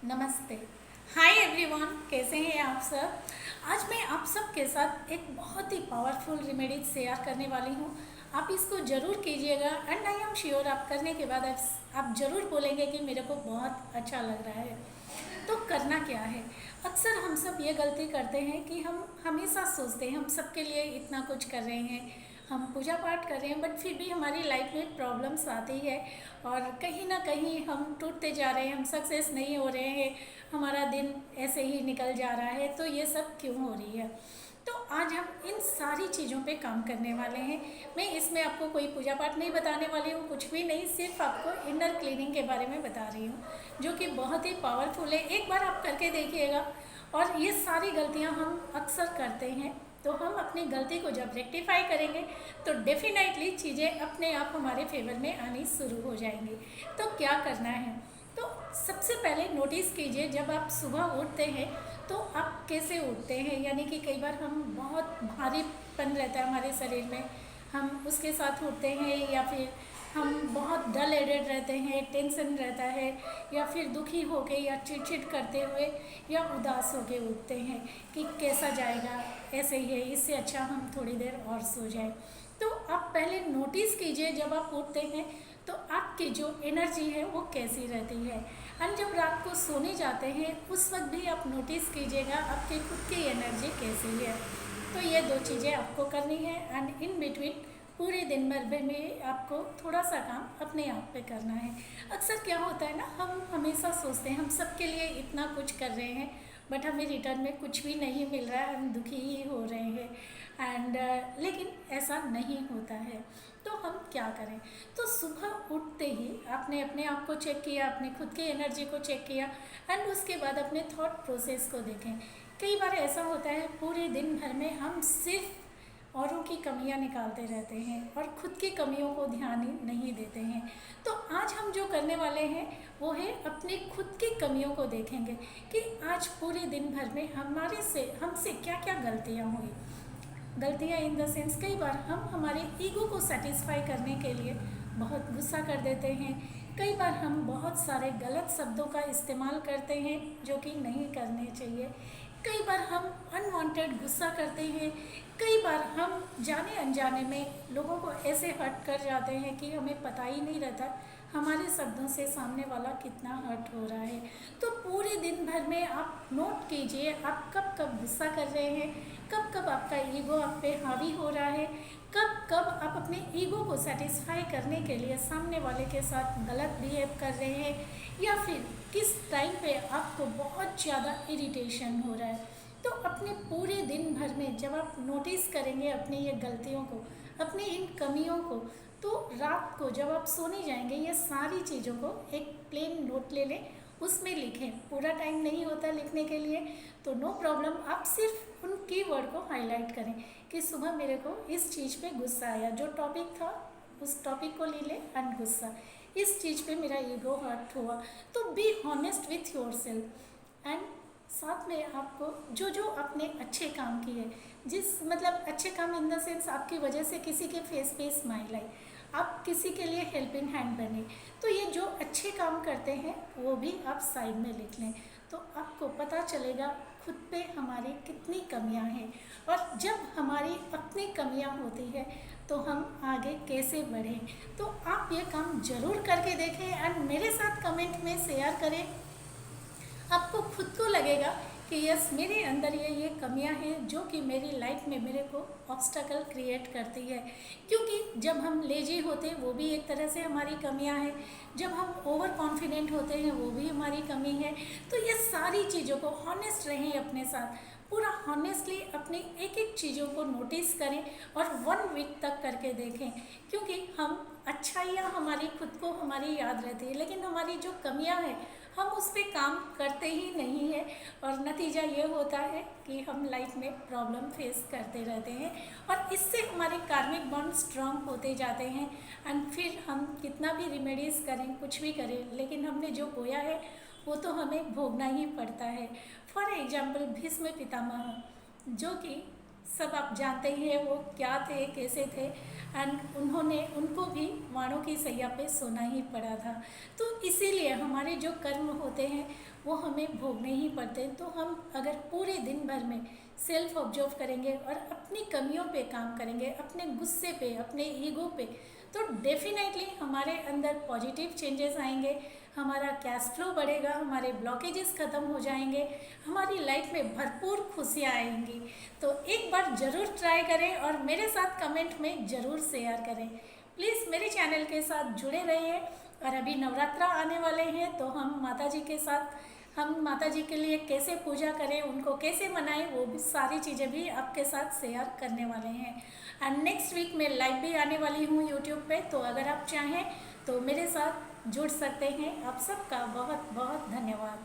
नमस्ते। Hi everyone, कैसे हैं आप सब। आज मैं आप सब के साथ एक बहुत ही पावरफुल रेमेडी शेयर करने वाली हूँ। आप इसको ज़रूर कीजिएगा एंड आई एम श्योर आप करने के बाद आप ज़रूर बोलेंगे कि मेरे को बहुत अच्छा लग रहा है। तो करना क्या है। अक्सर हम सब ये गलती करते हैं कि हम हमेशा सोचते हैं हम सबके लिए इतना कुछ कर रहे हैं, हम पूजा पाठ कर रहे हैं, बट फिर भी हमारी लाइफ में प्रॉब्लम्स आती है और कहीं ना कहीं हम टूटते जा रहे हैं, हम सक्सेस नहीं हो रहे हैं, हमारा दिन ऐसे ही निकल जा रहा है। तो ये सब क्यों हो रही है। तो आज हम इन सारी चीज़ों पे काम करने वाले हैं। मैं इसमें आपको कोई पूजा पाठ नहीं बताने वाली हूँ, कुछ भी नहीं, सिर्फ आपको इनर क्लीनिंग के बारे में बता रही हूँ, जो कि बहुत ही पावरफुल है। एक बार आप करके देखिएगा। और ये सारी गलतियाँ हम अक्सर करते हैं, तो हम अपनी गलती को जब रेक्टिफाई करेंगे तो डेफिनेटली चीज़ें अपने आप हमारे फेवर में आनी शुरू हो जाएंगी। तो क्या करना है। तो सबसे पहले नोटिस कीजिए, जब आप सुबह उठते हैं तो आप कैसे उठते हैं। यानी कि कई बार हम बहुत भारीपन रहता है हमारे शरीर में, हम उसके साथ उठते हैं, या फिर हम बहुत डल हेडेड रहते हैं, टेंशन रहता है, या फिर दुखी होके या चिड़चिड़ करते हुए या उदास होके उठते हैं कि कैसा जाएगा, ऐसे ही है, इससे अच्छा हम थोड़ी देर और सो जाए। तो आप पहले नोटिस कीजिए, जब आप उठते हैं तो आपकी जो एनर्जी है वो कैसी रहती है। एंड जब रात को सोने जाते हैं उस वक्त भी आप नोटिस कीजिएगा आपकी खुद की एनर्जी कैसी है। तो ये दो चीज़ें आपको करनी है एंड इन बिटवीन पूरे दिन भर में आपको थोड़ा सा काम अपने आप पे करना है। अक्सर क्या होता है ना, हम हमेशा सोचते हैं हम सबके लिए इतना कुछ कर रहे हैं, बट हमें रिटर्न में कुछ भी नहीं मिल रहा है, हम दुखी ही हो रहे हैं। एंड लेकिन ऐसा नहीं होता है। तो हम क्या करें। तो सुबह उठते ही आपने अपने आप को चेक किया, अपने खुद की एनर्जी को चेक किया एंड उसके बाद अपने थॉट प्रोसेस को देखें। कई बार ऐसा होता है पूरे दिन भर में हम सिर्फ औरों की कमियां निकालते रहते हैं और खुद की कमियों को ध्यान ही नहीं देते हैं। तो आज हम जो करने वाले हैं वो है अपनी खुद की कमियों को देखेंगे कि आज पूरे दिन भर में हमसे क्या क्या गलतियां हुई। गलतियाँ इन द सेंस, कई बार हम हमारे ईगो को सेटिस्फाई करने के लिए बहुत गुस्सा कर देते हैं। कई बार हम बहुत सारे गलत शब्दों का इस्तेमाल करते हैं जो कि नहीं करने चाहिए। कई बार हम अनवांटेड गुस्सा करते हैं। कई बार हम जाने अनजाने में लोगों को ऐसे हर्ट कर जाते हैं कि हमें पता ही नहीं रहता हमारे शब्दों से सामने वाला कितना हर्ट हो रहा है। तो पूरे दिन भर में आप नोट कीजिए आप कब कब गुस्सा कर रहे हैं, कब कब आपका ईगो आप पे हावी हो रहा है, कब कब आप अपने ईगो को सेटिस्फाई करने के लिए सामने वाले के साथ गलत बिहेव कर रहे हैं, या फिर किस टाइम पे आपको बहुत ज़्यादा इरिटेशन हो रहा है। तो अपने पूरे दिन भर में जब आप नोटिस करेंगे अपनी ये गलतियों को, अपनी इन कमियों को, तो रात को जब आप सोने जाएंगे ये सारी चीज़ों को एक प्लेन नोट ले लें, उसमें लिखें। पूरा टाइम नहीं होता लिखने के लिए, तो नो प्रॉब्लम, आप सिर्फ उन कीवर्ड को हाईलाइट करें कि सुबह मेरे को इस चीज़ पे गुस्सा आया, जो टॉपिक था उस टॉपिक को ले लें एंड गुस्सा, इस चीज़ पे मेरा ईगो हर्ट हुआ। तो be honest with your self and साथ में आपको जो जो आपने अच्छे काम किए, जिस मतलब अच्छे काम इन द सेंस आपकी वजह से किसी के फेस पे स्माइल आई, आप किसी के लिए हेल्पिंग हैंड बने, तो ये जो अच्छे काम करते हैं वो भी आप साइड में लिख लें। तो आपको पता चलेगा खुद पे हमारी कितनी कमियां हैं, और जब हमारी अपनी कमियां होती है तो हम आगे कैसे बढ़ें। तो आप ये काम ज़रूर करके देखें एंड मेरे साथ कमेंट में शेयर करें। आपको खुद को लगेगा कि यस, मेरे अंदर ये कमियां हैं जो कि मेरी लाइफ में मेरे को ऑब्स्टकल क्रिएट करती है। क्योंकि जब हम लेजी होते हैं वो भी एक तरह से हमारी कमियां हैं, जब हम ओवर कॉन्फिडेंट होते हैं वो भी हमारी कमी है। तो ये सारी चीज़ों को हॉनेस्ट रहें अपने साथ, पूरा हॉनेस्टली अपनी एक एक चीज़ों को नोटिस करें और 1 वीक तक करके देखें। क्योंकि हम अच्छाइयाँ हमारी खुद को हमारी याद रहती है, लेकिन हमारी जो कमियां हैं हम उस पर काम करते ही नहीं है, और नतीजा ये होता है कि हम लाइफ में प्रॉब्लम फेस करते रहते हैं, और इससे हमारे कार्मिक बॉन्ड स्ट्रांग होते जाते हैं। एंड फिर हम कितना भी रिमेडीज़ करें, कुछ भी करें, लेकिन हमने जो बोया है वो तो हमें भोगना ही पड़ता है। फॉर एग्जाम्पल भीष्म पितामह, जो कि सब आप जानते ही हैं वो क्या थे, कैसे थे। एंड उनको भी वाणों की सैया पे सोना ही पड़ा था। तो इसीलिए हमारे जो कर्म होते हैं वो हमें भोगने ही पड़ते हैं। तो हम अगर पूरे दिन भर में सेल्फ ऑब्जर्व करेंगे और अपनी कमियों पे काम करेंगे, अपने गुस्से पे, अपने ईगो पे, तो डेफिनेटली हमारे अंदर पॉजिटिव चेंजेस आएंगे, हमारा कैश फ्लो बढ़ेगा, हमारे ब्लॉकेजेस ख़त्म हो जाएंगे, हमारी लाइफ में भरपूर खुशियाँ आएंगी। तो एक बार ज़रूर ट्राई करें और मेरे साथ कमेंट में ज़रूर शेयर करें। प्लीज़ मेरे चैनल के साथ जुड़े रहिए। और अभी नवरात्रा आने वाले हैं तो हम माता जी के लिए कैसे पूजा करें, उनको कैसे मनाएं, वो भी सारी चीज़ें भी आपके साथ शेयर करने वाले हैं। एंड नेक्स्ट वीक मैं लाइव भी आने वाली हूँ यूट्यूब पे, तो अगर आप चाहें तो मेरे साथ जुड़ सकते हैं। आप सबका बहुत बहुत धन्यवाद।